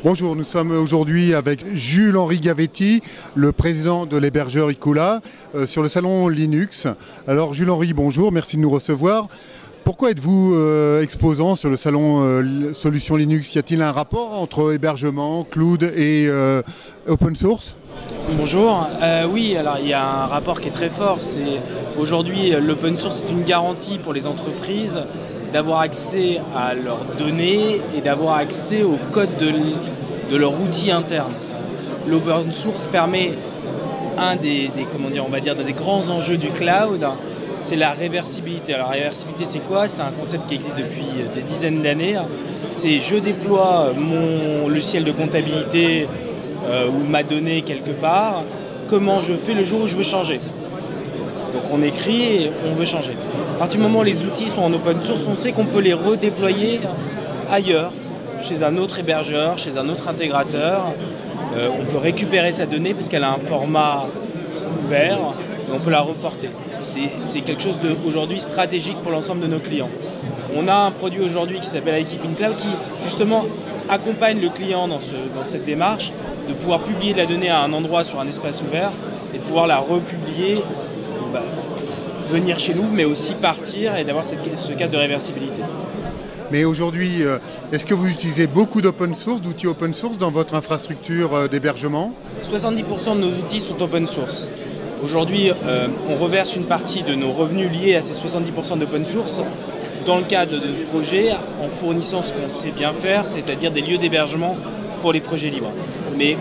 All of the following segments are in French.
Bonjour, nous sommes aujourd'hui avec Jules-Henri Gavetti, le président de l'hébergeur Icula, sur le salon Linux. Alors Jules-Henri, bonjour, merci de nous recevoir. Pourquoi êtes-vous exposant sur le salon Solutions Linux? Y a-t-il un rapport entre hébergement, cloud et open source? Bonjour, oui, alors il y a un rapport qui est très fort. Aujourd'hui, l'open source est une garantie pour les entreprises d'avoir accès à leurs données et d'avoir accès au code de leur outil interne. L'open source permet un des grands enjeux du cloud, c'est la réversibilité. Alors la réversibilité, c'est quoi? C'est un concept qui existe depuis des dizaines d'années. C'est je déploie mon logiciel de comptabilité ou ma donnée quelque part, comment je fais le jour où je veux changer. Donc on écrit et on veut changer. À partir du moment où les outils sont en open source, on sait qu'on peut les redéployer ailleurs, chez un autre hébergeur, chez un autre intégrateur. On peut récupérer sa donnée parce qu'elle a un format ouvert et on peut la reporter. C'est quelque chose d'aujourd'hui stratégique pour l'ensemble de nos clients. On a un produit aujourd'hui qui s'appelle iKeep in Cloud qui justement accompagne le client dans cette démarche de pouvoir publier de la donnée à un endroit sur un espace ouvert et de pouvoir la republier, venir chez nous, mais aussi partir et d'avoir ce cadre de réversibilité. Mais aujourd'hui, est-ce que vous utilisez beaucoup d'open source, d'outils open source dans votre infrastructure d'hébergement? 70% de nos outils sont open source. Aujourd'hui, on reverse une partie de nos revenus liés à ces 70% d'open source dans le cadre de projets en fournissant ce qu'on sait bien faire, c'est-à-dire des lieux d'hébergement pour les projets libres. Mais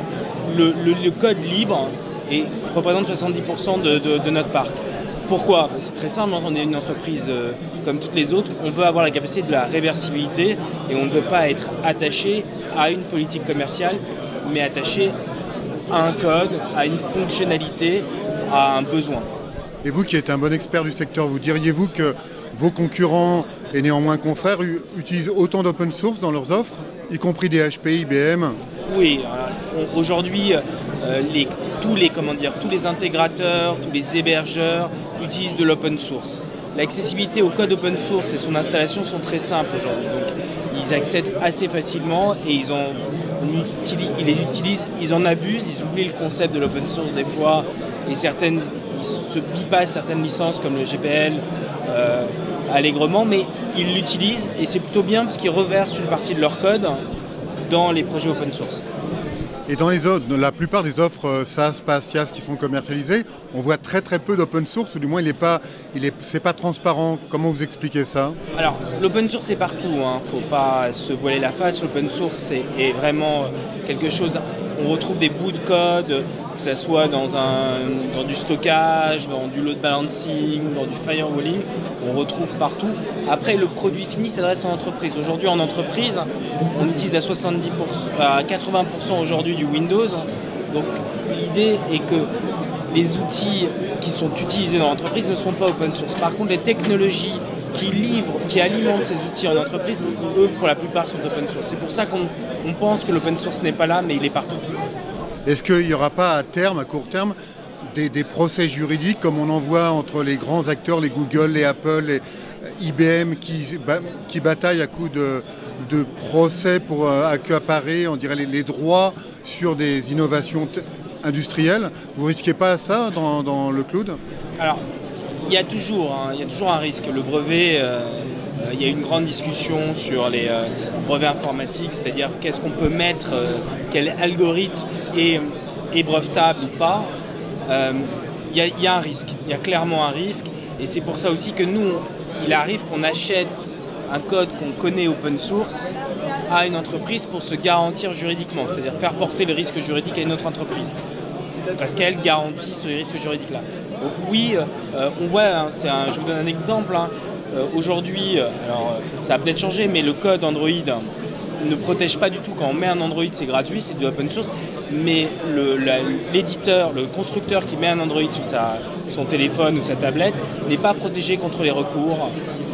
le code libre représente 70% de notre parc. Pourquoi? C'est très simple, on est une entreprise comme toutes les autres, on veut avoir la capacité de la réversibilité et on ne veut pas être attaché à une politique commerciale, mais attaché à un code, à une fonctionnalité, à un besoin. Et vous qui êtes un bon expert du secteur, vous diriez-vous que vos concurrents et néanmoins confrères utilisent autant d'open source dans leurs offres, y compris des HP, IBM? Oui, aujourd'hui, tous les intégrateurs, tous les hébergeurs utilisent de l'open source. L'accessibilité au code open source et son installation sont très simples aujourd'hui. Donc, ils accèdent assez facilement et ils les utilisent, ils en abusent, ils oublient le concept de l'open source des fois et ils se bypassent certaines licences comme le GPL allègrement, mais ils l'utilisent et c'est plutôt bien parce qu'ils reversent une partie de leur code dans les projets open source. Et dans la plupart des offres SaaS, PaaS, SaaS qui sont commercialisées, on voit très peu d'open source, ou du moins c'est pas transparent. Comment vous expliquez ça? Alors, l'open source est partout, faut pas se voiler la face. L'open source est vraiment quelque chose. On retrouve des bouts de code, que ce soit dans du stockage, dans du load balancing, dans du firewalling, on retrouve partout. Après, le produit fini s'adresse en entreprise. Aujourd'hui, en entreprise, on utilise à 80% aujourd'hui du Windows. Donc, l'idée est que les outils qui sont utilisés dans l'entreprise ne sont pas open source. Par contre, les technologies qui alimentent ces outils en entreprise, eux, pour la plupart, sont open source. C'est pour ça qu'on pense que l'open source n'est pas là, mais il est partout. Est-ce qu'il n'y aura pas à court terme, des procès juridiques comme on en voit entre les grands acteurs, les Google, les Apple, les IBM, qui bataillent à coups de procès pour accaparer, on dirait, les droits sur des innovations industrielles? Vous ne risquez pas ça dans le cloud? Alors, il y a toujours un risque. Le brevet, il y a une grande discussion sur les brevets informatiques, c'est-à-dire qu'est-ce qu'on peut mettre, quel algorithme est brevetable ou pas. Il y a un risque, il y a clairement un risque. Et c'est pour ça aussi que nous, il arrive qu'on achète un code qu'on connaît open source à une entreprise pour se garantir juridiquement, c'est-à-dire faire porter le risque juridique à une autre entreprise. Parce qu'elle garantit ce risque juridique-là. Donc oui, on voit, je vous donne un exemple. Aujourd'hui, alors ça a peut-être changé, mais le code Android ne protège pas du tout. Quand on met un Android, c'est gratuit, c'est de open source. Mais l'éditeur, le constructeur qui met un Android sur son téléphone ou sa tablette n'est pas protégé contre les recours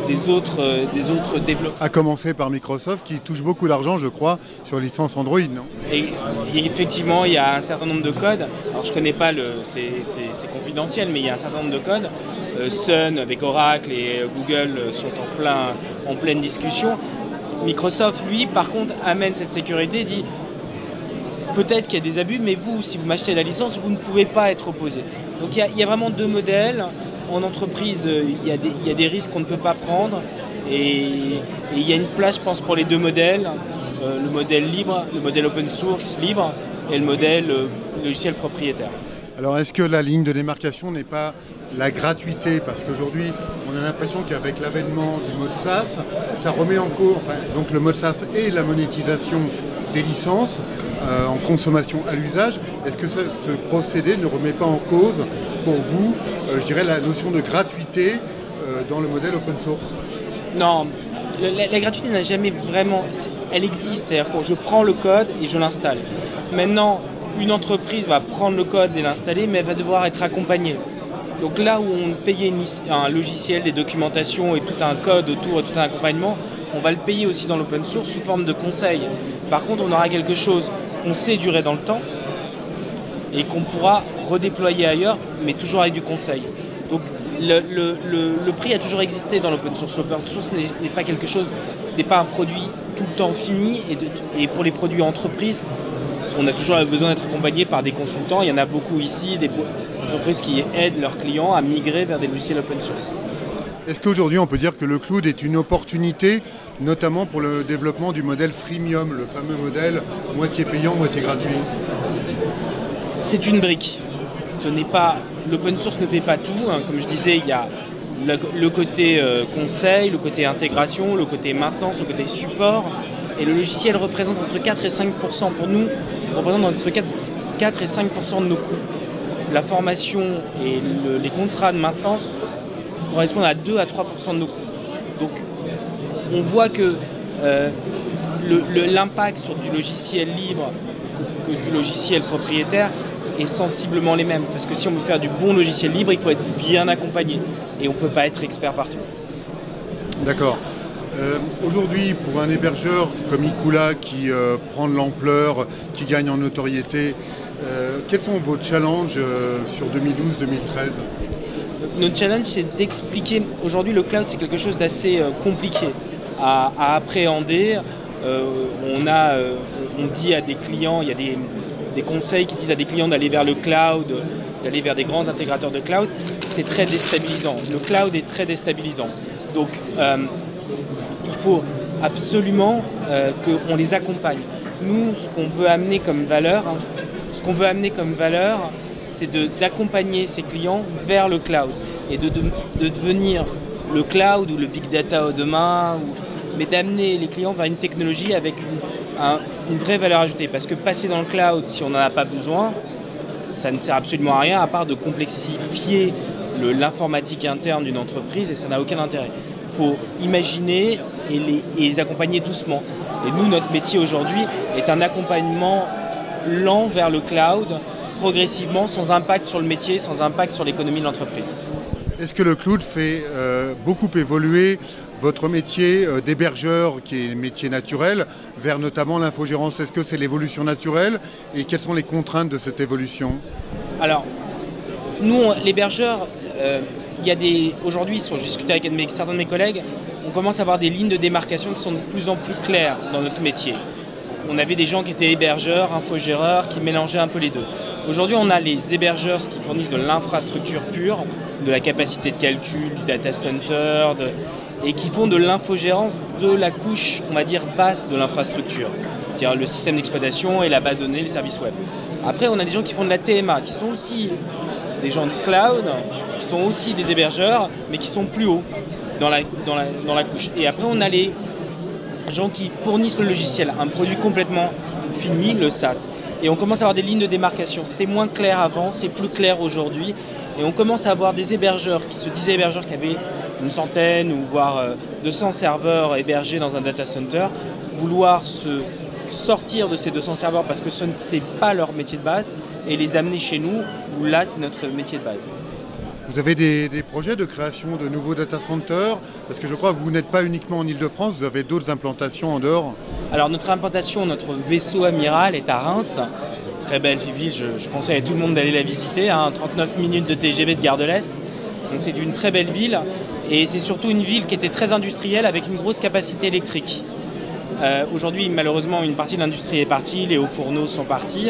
des autres développeurs. À commencer par Microsoft qui touche beaucoup d'argent, je crois, sur licence Android, non? Et effectivement, il y a un certain nombre de codes. Alors je ne connais pas, c'est confidentiel, mais il y a un certain nombre de codes. Sun avec Oracle et Google sont en pleine discussion. Microsoft, lui, par contre, amène cette sécurité et dit peut-être qu'il y a des abus, mais vous, si vous m'achetez la licence, vous ne pouvez pas être opposé. Donc il y a vraiment deux modèles. En entreprise, il y a des risques qu'on ne peut pas prendre. Et il y a une place, je pense, pour les deux modèles. Le modèle libre, le modèle open source libre et le modèle logiciel propriétaire. Alors est-ce que la ligne de démarcation n'est pas la gratuité? Parce qu'aujourd'hui, on a l'impression qu'avec l'avènement du mode SaaS, ça remet en cause, donc le mode SaaS et la monétisation des licences en consommation à l'usage. Est-ce que ce procédé ne remet pas en cause pour vous, je dirais, la notion de gratuité dans le modèle open source? Non, la gratuité n'a jamais vraiment... Elle existe, c'est-à-dire que je prends le code et je l'installe. Maintenant, une entreprise va prendre le code et l'installer, mais elle va devoir être accompagnée. Donc là où on payait un logiciel, des documentations et tout un code autour et tout un accompagnement, on va le payer aussi dans l'open source sous forme de conseil. Par contre, on aura quelque chose qu'on sait durer dans le temps et qu'on pourra redéployer ailleurs, mais toujours avec du conseil. Donc le prix a toujours existé dans l'open source. L'open source n'est pas quelque chose, n'est pas un produit tout le temps fini. Et pour les produits entreprises, on a toujours besoin d'être accompagné par des consultants. Il y en a beaucoup ici, des entreprises qui aident leurs clients à migrer vers des logiciels open source. Est-ce qu'aujourd'hui on peut dire que le cloud est une opportunité, notamment pour le développement du modèle freemium, le fameux modèle moitié payant, moitié gratuit? C'est une brique. Ce n'est pas, l'open source ne fait pas tout. Comme je disais, il y a le côté conseil, le côté intégration, le côté maintenance, le côté support. Et le logiciel représente entre 4 et 5% pour nous, représente entre 4 et 5% de nos coûts. La formation et les contrats de maintenance correspondent à 2 à 3% de nos coûts. Donc on voit que l'impact sur du logiciel libre que du logiciel propriétaire est sensiblement les mêmes. Parce que si on veut faire du bon logiciel libre, il faut être bien accompagné. Et on ne peut pas être expert partout. D'accord. Aujourd'hui, pour un hébergeur comme Icula qui prend de l'ampleur, qui gagne en notoriété, quels sont vos challenges sur 2012-2013 ? Notre challenge, c'est d'expliquer. Aujourd'hui, le cloud, c'est quelque chose d'assez compliqué à appréhender. On dit à des clients, il y a des conseils qui disent à des clients d'aller vers le cloud, d'aller vers des grands intégrateurs de cloud. C'est très déstabilisant. Le cloud est très déstabilisant. Donc, il faut absolument qu'on les accompagne. Nous, ce qu'on veut amener comme valeur, c'est d'accompagner ces clients vers le cloud et de devenir le cloud ou le big data demain, mais d'amener les clients vers une technologie avec une vraie valeur ajoutée. Parce que passer dans le cloud, si on n'en a pas besoin, ça ne sert absolument à rien à part de complexifier l'informatique interne d'une entreprise et ça n'a aucun intérêt. Il faut imaginer et les accompagner doucement. Et nous, notre métier aujourd'hui est un accompagnement lent vers le cloud, progressivement, sans impact sur le métier, sans impact sur l'économie de l'entreprise. Est-ce que le cloud fait beaucoup évoluer votre métier d'hébergeur, qui est un métier naturel, vers notamment l'infogérance? Est-ce que c'est l'évolution naturelle et quelles sont les contraintes de cette évolution? Alors, nous, l'hébergeur, aujourd'hui, j'ai discuté avec certains de mes collègues, on commence à avoir des lignes de démarcation qui sont de plus en plus claires dans notre métier. On avait des gens qui étaient hébergeurs, infogéreurs, qui mélangeaient un peu les deux. Aujourd'hui, on a les hébergeurs qui fournissent de l'infrastructure pure, de la capacité de calcul, du data center, et qui font de l'infogérance de la couche, on va dire, basse de l'infrastructure, c'est-à-dire le système d'exploitation et la base de données, le service web. Après, on a des gens qui font de la TMA, qui sont aussi des gens du cloud, qui sont aussi des hébergeurs, mais qui sont plus hauts dans la couche. Et après, on a les gens qui fournissent le logiciel, un produit complètement fini, le SaaS. Et on commence à avoir des lignes de démarcation. C'était moins clair avant, c'est plus clair aujourd'hui. Et on commence à avoir des hébergeurs qui se disaient hébergeurs qui avaient une centaine ou voire 200 serveurs hébergés dans un data center, vouloir se sortir de ces 200 serveurs parce que ce n'est pas leur métier de base et les amener chez nous où là c'est notre métier de base. Vous avez des projets de création de nouveaux data centers? Parce que je crois que vous n'êtes pas uniquement en Ile-de-France, vous avez d'autres implantations en dehors. Alors notre implantation, notre vaisseau amiral est à Reims. Très belle ville, je conseille à tout le monde d'aller la visiter. 39 minutes de TGV de Gare de l'Est. Donc c'est une très belle ville. Et c'est surtout une ville qui était très industrielle avec une grosse capacité électrique. Aujourd'hui, malheureusement, une partie de l'industrie est partie, les hauts fourneaux sont partis.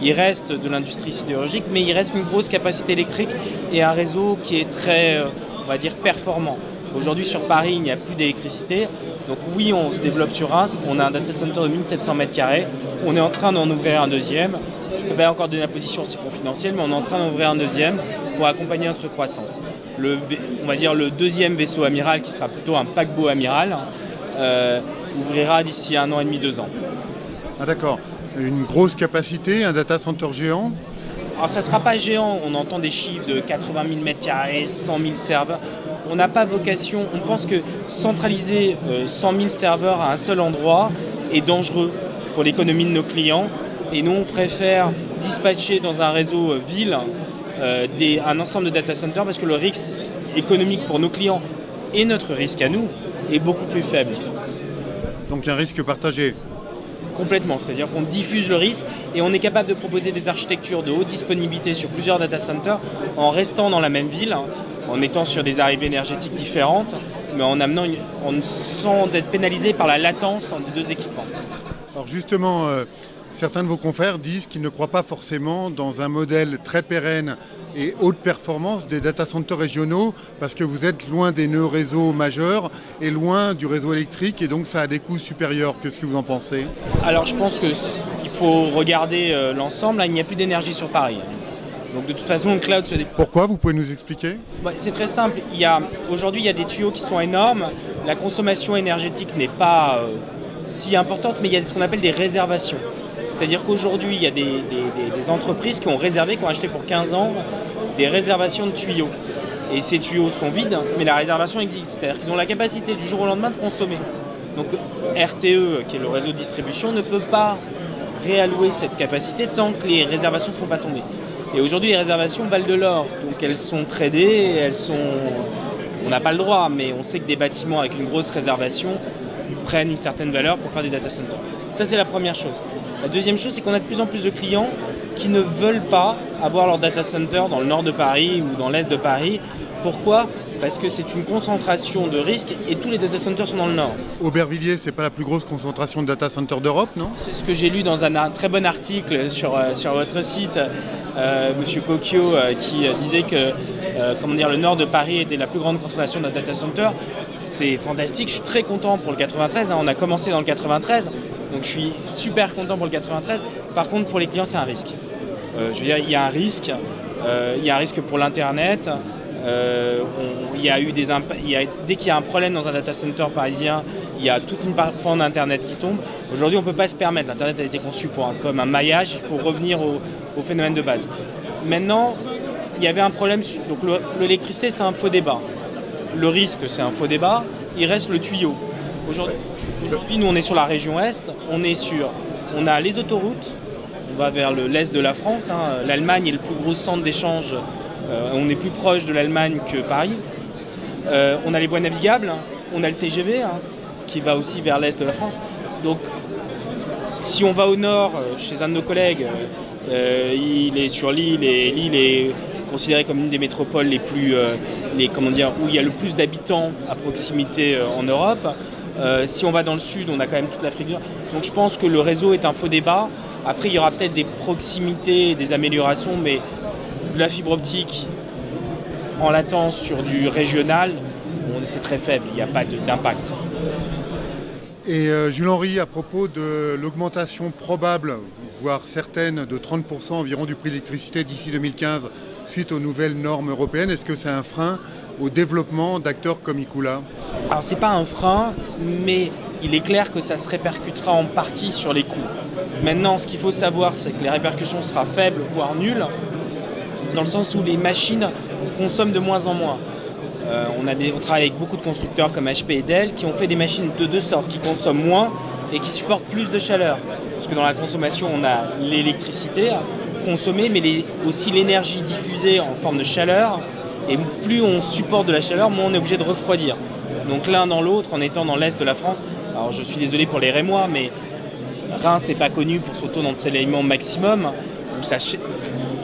Il reste de l'industrie sidérurgique, mais il reste une grosse capacité électrique et un réseau qui est très, on va dire, performant. Aujourd'hui, sur Paris, il n'y a plus d'électricité. Donc oui, on se développe sur Reims. On a un data center de 1700 m². On est en train d'en ouvrir un deuxième. Je ne peux pas encore donner la position, c'est confidentiel, mais on est en train d'ouvrir un deuxième pour accompagner notre croissance. On va dire le deuxième vaisseau amiral, qui sera plutôt un paquebot amiral, ouvrira d'ici 1 an et demi, 2 ans. Ah d'accord. Une grosse capacité, un data center géant? Alors ça ne sera pas géant, on entend des chiffres de 80 000 m², 100 000 serveurs. On n'a pas vocation, on pense que centraliser 100 000 serveurs à un seul endroit est dangereux pour l'économie de nos clients. Et nous, on préfère dispatcher dans un réseau ville un ensemble de data centers parce que le risque économique pour nos clients et notre risque à nous est beaucoup plus faible. Donc un risque partagé? Complètement, c'est-à-dire qu'on diffuse le risque et on est capable de proposer des architectures de haute disponibilité sur plusieurs data centers en restant dans la même ville, en étant sur des arrivées énergétiques différentes, mais en sans être pénalisé par la latence des deux équipements. Alors justement, certains de vos confrères disent qu'ils ne croient pas forcément dans un modèle très pérenne et haute performance des data centers régionaux parce que vous êtes loin des nœuds réseaux majeurs et loin du réseau électrique et donc ça a des coûts supérieurs. Qu'est-ce que vous en pensez? Alors je pense qu'il faut regarder l'ensemble. Là, il n'y a plus d'énergie sur Paris. Donc de toute façon, le cloud se déploie. Pourquoi? Vous pouvez nous expliquer? C'est très simple. Aujourd'hui, il y a des tuyaux qui sont énormes. La consommation énergétique n'est pas si importante, mais il y a ce qu'on appelle des réservations. C'est-à-dire qu'aujourd'hui, il y a des entreprises qui ont réservé, qui ont acheté pour 15 ans, des réservations de tuyaux. Et ces tuyaux sont vides, mais la réservation existe. C'est-à-dire qu'ils ont la capacité du jour au lendemain de consommer. Donc RTE, qui est le réseau de distribution, ne peut pas réallouer cette capacité tant que les réservations ne sont pas tombées. Et aujourd'hui, les réservations valent de l'or. Donc elles sont tradées, on n'a pas le droit, mais on sait que des bâtiments avec une grosse réservation prennent une certaine valeur pour faire des data centers. Ça, c'est la première chose. La deuxième chose, c'est qu'on a de plus en plus de clients qui ne veulent pas avoir leur data center dans le nord de Paris ou dans l'est de Paris. Pourquoi? Parce que c'est une concentration de risques et tous les data centers sont dans le nord. Aubervilliers, c'est pas la plus grosse concentration de data centers d'Europe, non? C'est ce que j'ai lu dans un très bon article sur votre site, Monsieur Cocchio, qui disait que le nord de Paris était la plus grande concentration de data centers. C'est fantastique, je suis très content pour le 93, on a commencé dans le 93, donc je suis super content pour le 93. Par contre, pour les clients, c'est un risque. Je veux dire, il y a un risque pour l'Internet. Dès qu'il y a un problème dans un data center parisien, il y a toute une bande d'Internet qui tombe. Aujourd'hui, on ne peut pas se permettre. L'Internet a été conçu comme un maillage, il faut revenir au phénomène de base. Maintenant, il y avait un problème. Donc l'électricité, c'est un faux débat. Le risque, c'est un faux débat. Il reste le tuyau. Aujourd'hui, nous, on est sur la région Est. On a les autoroutes. On va vers l'Est de la France. L'Allemagne est le plus gros centre d'échange. On est plus proche de l'Allemagne que Paris. On a les voies navigables. On a le TGV qui va aussi vers l'Est de la France. Donc, si on va au nord, chez un de nos collègues, il est sur Lille et Lille est considérée comme une des métropoles où il y a le plus d'habitants à proximité en Europe. Si on va dans le sud, on a quand même toute l'Afrique du Nord. Donc je pense que le réseau est un faux débat. Après, il y aura peut-être des proximités, des améliorations, mais de la fibre optique en latence sur du régional, c'est très faible, il n'y a pas d'impact. Et Jules Henry, à propos de l'augmentation probable, voire certaine, de 30% environ du prix de l'électricité d'ici 2015 suite aux nouvelles normes européennes, est-ce que c'est un frein au développement d'acteurs comme Ikula? Alors c'est pas un frein, mais il est clair que ça se répercutera en partie sur les coûts. Maintenant, ce qu'il faut savoir, c'est que les répercussions seront faibles, voire nulles, dans le sens où les machines consomment de moins en moins. On travaille avec beaucoup de constructeurs comme HP et Dell qui ont fait des machines de deux sortes, qui consomment moins et qui supportent plus de chaleur. Parce que dans la consommation, on a l'électricité consommée, mais aussi l'énergie diffusée en forme de chaleur. Et plus on supporte de la chaleur, moins on est obligé de refroidir. Donc l'un dans l'autre, en étant dans l'est de la France, alors je suis désolé pour les Rémois, mais Reims n'est pas connu pour son taux d'ensoleillement maximum.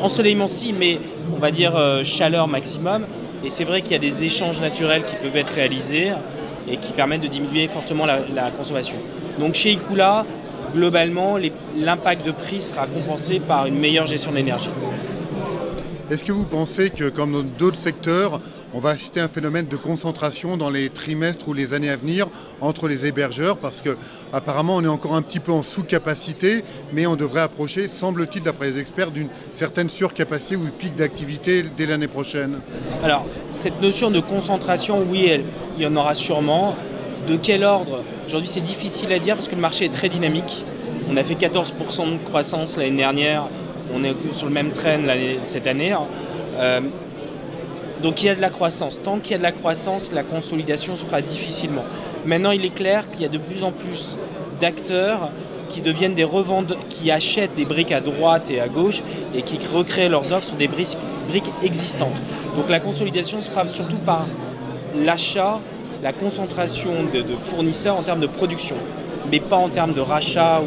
Ensoleillement si, mais on va dire chaleur maximum. Et c'est vrai qu'il y a des échanges naturels qui peuvent être réalisés. et qui permettent de diminuer fortement la consommation. Donc chez Ikula, globalement, l'impact de prix sera compensé par une meilleure gestion de l'énergie. Est-ce que vous pensez que, comme dans d'autres secteurs, on va assister à un phénomène de concentration dans les trimestres ou les années à venir entre les hébergeurs? Parce qu'apparemment, on est encore un petit peu en sous-capacité, mais on devrait approcher, semble-t-il, d'après les experts, d'une certaine surcapacité ou pic d'activité dès l'année prochaine. Alors, cette notion de concentration, oui, il y en aura sûrement. De quel ordre? Aujourd'hui, c'est difficile à dire parce que le marché est très dynamique. On a fait 14% de croissance l'année dernière. On est sur le même trend cette année. Donc il y a de la croissance. Tant qu'il y a de la croissance, la consolidation se fera difficilement. Maintenant, il est clair qu'il y a de plus en plus d'acteurs qui deviennent des revendeurs, qui achètent des briques à droite et à gauche et qui recréent leurs offres sur des briques existantes. Donc la consolidation se fera surtout par l'achat, la concentration de fournisseurs en termes de production, mais pas en termes de rachat.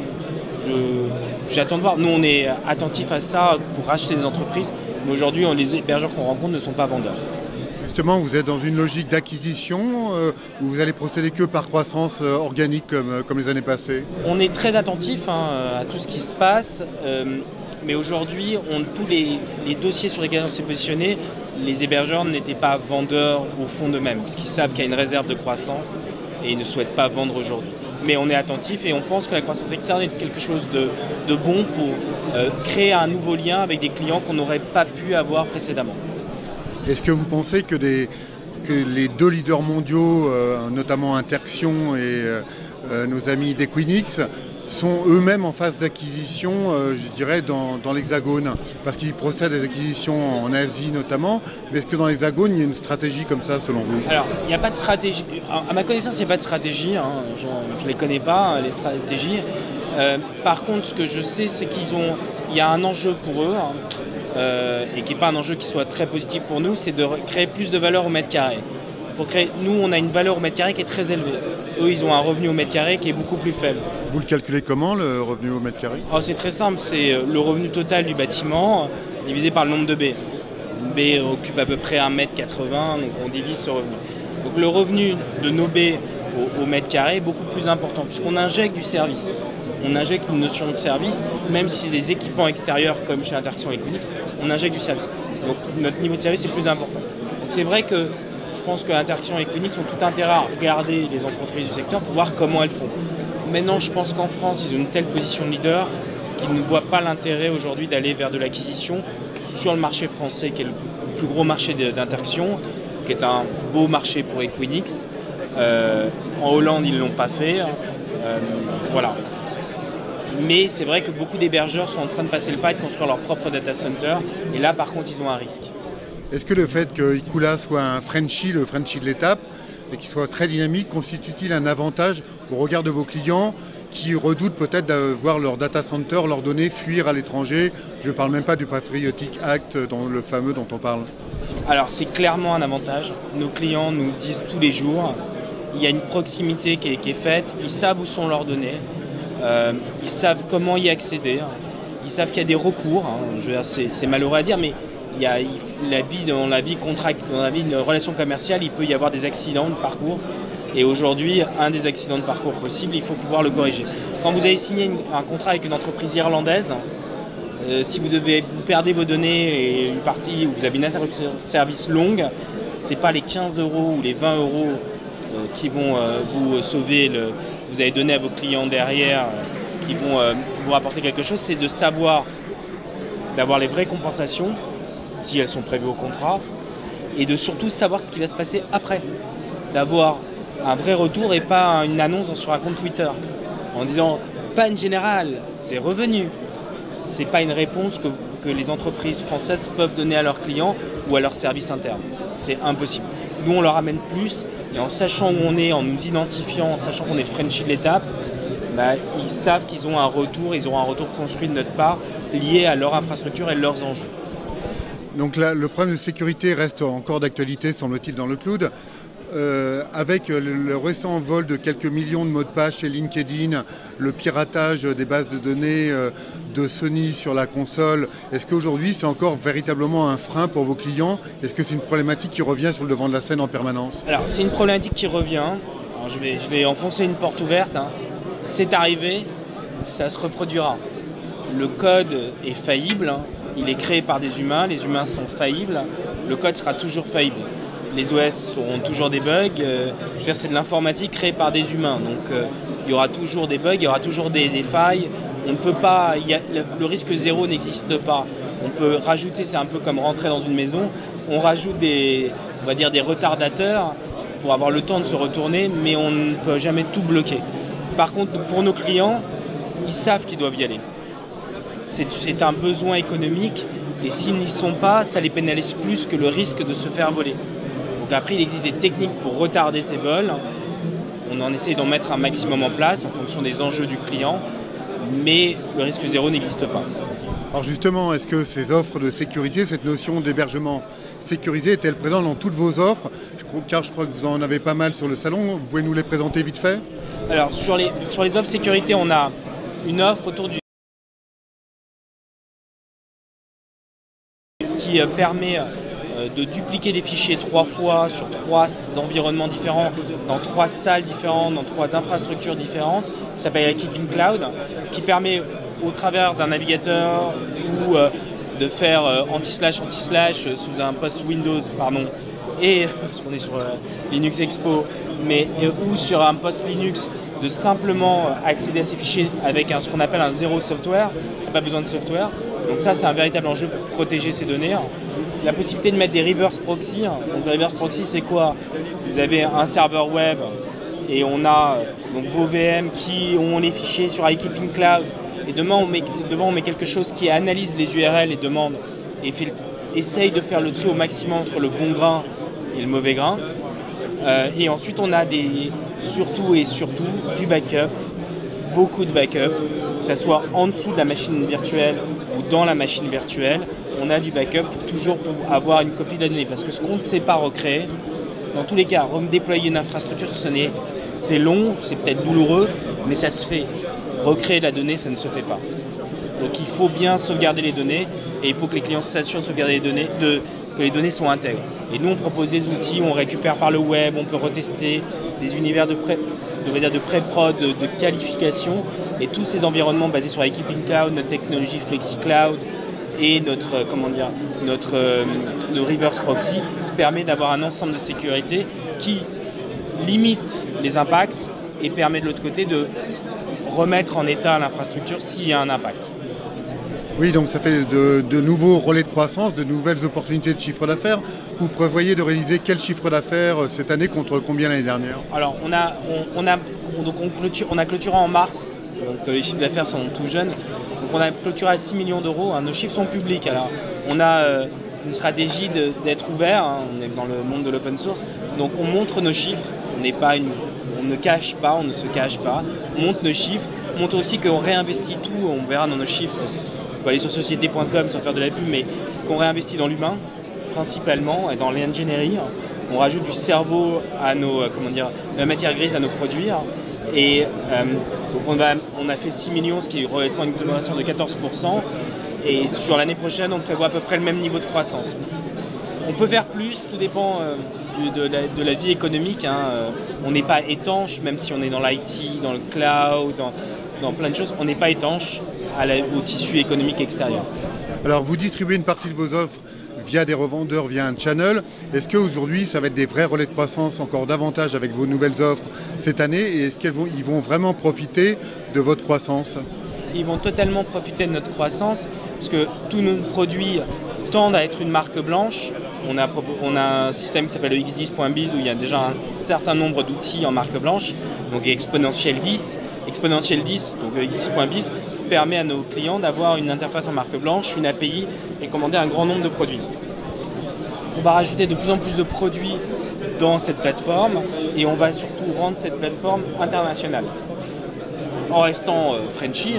J'attends de voir. Nous, on est attentifs à ça pour racheter des entreprises. Mais aujourd'hui, les hébergeurs qu'on rencontre ne sont pas vendeurs. Justement, vous êtes dans une logique d'acquisition où vous allez procéder que par croissance organique comme les années passées? On est très attentifs à tout ce qui se passe. Mais aujourd'hui, tous les dossiers sur lesquels on s'est positionné, les hébergeurs n'étaient pas vendeurs au fond d'eux-mêmes, parce qu'ils savent qu'il y a une réserve de croissance et ils ne souhaitent pas vendre aujourd'hui. Mais on est attentif et on pense que la croissance externe est quelque chose de bon pour créer un nouveau lien avec des clients qu'on n'aurait pas pu avoir précédemment. Est-ce que vous pensez que les deux leaders mondiaux, notamment Interxion et nos amis d'Equinix, sont eux-mêmes en phase d'acquisition, je dirais, dans l'Hexagone? Parce qu'ils procèdent à des acquisitions en Asie notamment. Mais est-ce que dans l'Hexagone, il y a une stratégie comme ça, selon vous? Alors, il n'y a pas de stratégie. À ma connaissance, il n'y a pas de stratégie. Je ne les connais pas, les stratégies. Par contre, ce que je sais, c'est il y a un enjeu pour eux, et qui n'est pas un enjeu qui soit très positif pour nous, c'est de créer plus de valeur au mètre carré. Nous, on a une valeur au mètre carré qui est très élevée. Eux, ils ont un revenu au mètre carré qui est beaucoup plus faible. Vous le calculez comment, le revenu au mètre carré? C'est très simple, c'est le revenu total du bâtiment divisé par le nombre de baies. Une baie occupe à peu près 1,80 m, donc on divise ce revenu. Donc le revenu de nos baies au mètre carré est beaucoup plus important, puisqu'on injecte du service. On injecte une notion de service, même si c'est des équipements extérieurs comme chez Interxion et Equinix, on injecte du service. Donc notre niveau de service est plus important. Donc c'est vrai que je pense que Interxion et Equinix ont tout intérêt à regarder les entreprises du secteur pour voir comment elles font. Maintenant, je pense qu'en France, ils ont une telle position de leader qu'ils ne voient pas l'intérêt aujourd'hui d'aller vers de l'acquisition sur le marché français, qui est le plus gros marché d'Interxion, qui est un beau marché pour Equinix. En Hollande, ils ne l'ont pas fait. Voilà. Mais c'est vrai que beaucoup d'hébergeurs sont en train de passer le pas et de construire leur propre data center. Et là, par contre, ils ont un risque. Est-ce que le fait que Ikula soit un Frenchie, le Frenchie de l'étape, et qu'il soit très dynamique, constitue-t-il un avantage au regard de vos clients qui redoutent peut-être d'avoir leur data center, leurs données fuir à l'étranger? Je ne parle même pas du Patriotic Act, le fameux dont on parle. Alors c'est clairement un avantage. Nos clients nous disent tous les jours, il y a une proximité qui est faite, ils savent où sont leurs données, ils savent comment y accéder, ils savent qu'il y a des recours, c'est malheureux à dire, mais dans la vie une relation commerciale, il peut y avoir des accidents de parcours. Et aujourd'hui, un des accidents de parcours possibles, il faut pouvoir le corriger. Quand vous avez signé un contrat avec une entreprise irlandaise, si vous perdez vos données et une partie où vous avez une interruption de service longue, ce n'est pas les 15 € ou les 20 € qui vont vous sauver, vous avez donné à vos clients derrière, qui vont vous rapporter quelque chose, c'est de savoir, d'avoir les vraies compensations, si elles sont prévues au contrat, et de surtout savoir ce qui va se passer après. D'avoir un vrai retour et pas une annonce sur un compte Twitter en disant panne générale, c'est revenu. C'est pas une réponse que les entreprises françaises peuvent donner à leurs clients ou à leurs services internes. C'est impossible. Nous, on leur amène plus, et en sachant où on est, en nous identifiant, en sachant qu'on est le Frenchie de l'étape, ils savent qu'ils ont un retour, ils auront un retour construit de notre part, lié à leur infrastructure et leurs enjeux. Donc là, le problème de sécurité reste encore d'actualité, semble-t-il, dans le cloud. Avec le récent vol de quelques millions de mots de passe chez LinkedIn, le piratage des bases de données de Sony sur la console, est-ce qu'aujourd'hui c'est encore véritablement un frein pour vos clients? Est-ce que c'est une problématique qui revient sur le devant de la scène en permanence? Alors c'est une problématique qui revient. Alors je vais enfoncer une porte ouverte, hein. C'est arrivé, ça se reproduira. Le code est faillible, hein. Il est créé par des humains, les humains sont faillibles, le code sera toujours faillible. Les OS auront toujours des bugs, je veux dire, c'est de l'informatique créée par des humains, donc il y aura toujours des bugs, il y aura toujours des failles. On ne peut pas, le risque zéro n'existe pas. On peut rajouter, c'est un peu comme rentrer dans une maison, on rajoute on va dire des retardateurs pour avoir le temps de se retourner, mais on ne peut jamais tout bloquer. Par contre, pour nos clients, ils savent qu'ils doivent y aller. C'est un besoin économique et s'ils n'y sont pas, ça les pénalise plus que le risque de se faire voler. Donc après, il existe des techniques pour retarder ces vols. On en essaie d'en mettre un maximum en place en fonction des enjeux du client, mais le risque zéro n'existe pas. Alors justement, est-ce que ces offres de sécurité, cette notion d'hébergement sécurisé, est-elle présente dans toutes vos offres? Car je crois que vous en avez pas mal sur le salon. Vous pouvez nous les présenter vite fait? Alors sur les offres sécurité, on a une offre autour qui permet de dupliquer des fichiers 3 fois sur 3 environnements différents, dans 3 salles différentes, dans 3 infrastructures différentes, qui s'appelle Keeping Cloud, qui permet au travers d'un navigateur ou de faire anti-slash sous un post Windows, pardon, et parce qu'on est sur Linux Expo, ou sur un post Linux, de simplement accéder à ces fichiers avec ce qu'on appelle un zéro software, il n'y a pas besoin de software. Donc ça, c'est un véritable enjeu pour protéger ces données. La possibilité de mettre des reverse proxy. Donc le reverse proxy, c'est quoi? Vous avez un serveur web et on a donc vos VM qui ont les fichiers sur iKeeping Cloud. Et devant, on met quelque chose qui analyse les URL et demande et essaye de faire le tri au maximum entre le bon grain et le mauvais grain. Et ensuite, on a surtout du backup, beaucoup de backup, que ce soit en dessous de la machine virtuelle ou dans la machine virtuelle. On a du backup pour toujours avoir une copie de la donnée. Parce que ce qu'on ne sait pas recréer, dans tous les cas, redéployer une infrastructure, c'est long, c'est peut-être douloureux, mais ça se fait. Recréer la donnée, ça ne se fait pas. Donc il faut bien sauvegarder les données et il faut que les clients s'assurent de sauvegarder les données, que les données sont intègres. Et nous, on propose des outils, on récupère par le web, on peut retester des univers de pré-prod, de qualification. Et tous ces environnements basés sur iKeeping Cloud, notre technologie FlexiCloud et nos reverse proxy permet d'avoir un ensemble de sécurité qui limite les impacts et permet de l'autre côté de remettre en état l'infrastructure s'il y a un impact. Oui, donc ça fait de nouveaux relais de croissance, de nouvelles opportunités de chiffre d'affaires. Vous prévoyez de réaliser quel chiffre d'affaires cette année contre combien l'année dernière? Alors, on a clôturé en mars, donc les chiffres d'affaires sont tout jeunes. Donc on a clôturé à 6 millions d'euros. Nos chiffres sont publics. Alors, on a une stratégie d'être ouvert. On est dans le monde de l'open source. Donc on montre nos chiffres. On ne cache pas, on ne se cache pas. On montre nos chiffres. On montre aussi qu'on réinvestit tout. On verra dans nos chiffres. On peut aller sur société.com sans faire de la pub, mais qu'on réinvestit dans l'humain, principalement, et dans l'ingénierie. On rajoute du cerveau à de la matière grise à nos produits. Et donc on a fait 6 millions, ce qui correspond à une augmentation de 14%. Et sur l'année prochaine, on prévoit à peu près le même niveau de croissance. On peut faire plus, tout dépend de la vie économique. On n'est pas étanche, même si on est dans l'IT, dans le cloud, dans plein de choses. On n'est pas étanche au tissu économique extérieur. Alors vous distribuez une partie de vos offres via des revendeurs, via un channel. Est-ce qu'aujourd'hui, ça va être des vrais relais de croissance encore davantage avec vos nouvelles offres cette année? Et est-ce qu'ils vont vraiment profiter de votre croissance? Ils vont totalement profiter de notre croissance, parce que tous nos produits tendent à être une marque blanche. On a un système qui s'appelle le X10.biz où il y a déjà un certain nombre d'outils en marque blanche, donc Exponentiel 10. Exponentiel 10, donc X10.biz, permet à nos clients d'avoir une interface en marque blanche, une API et commander un grand nombre de produits. On va rajouter de plus en plus de produits dans cette plateforme et on va surtout rendre cette plateforme internationale. En restant Frenchy,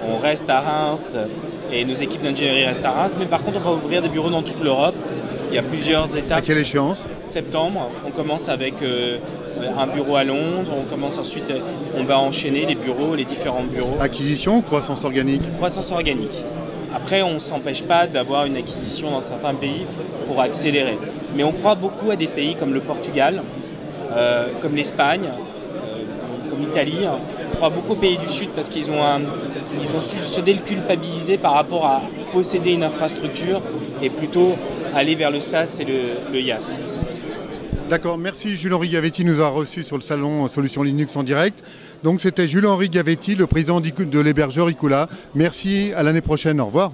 on reste à Reims et nos équipes d'ingénierie restent à Reims, mais par contre on va ouvrir des bureaux dans toute l'Europe. Il y a plusieurs étapes. À quelle échéance? Septembre, on commence avec un bureau à Londres, on va enchaîner les différents bureaux. Acquisition ou croissance organique? Croissance organique. Après, on ne s'empêche pas d'avoir une acquisition dans certains pays pour accélérer. Mais on croit beaucoup à des pays comme le Portugal, comme l'Espagne, comme l'Italie. Je crois beaucoup aux pays du Sud parce qu'ils ont su se déculpabiliser par rapport à posséder une infrastructure et plutôt aller vers le SaaS et le IaaS. D'accord, merci. Jules-Henri Gavetti nous a reçus sur le salon Solutions Linux en direct. Donc c'était Jules-Henri Gavetti, le président de l'hébergeur Icula. Merci, à l'année prochaine, au revoir.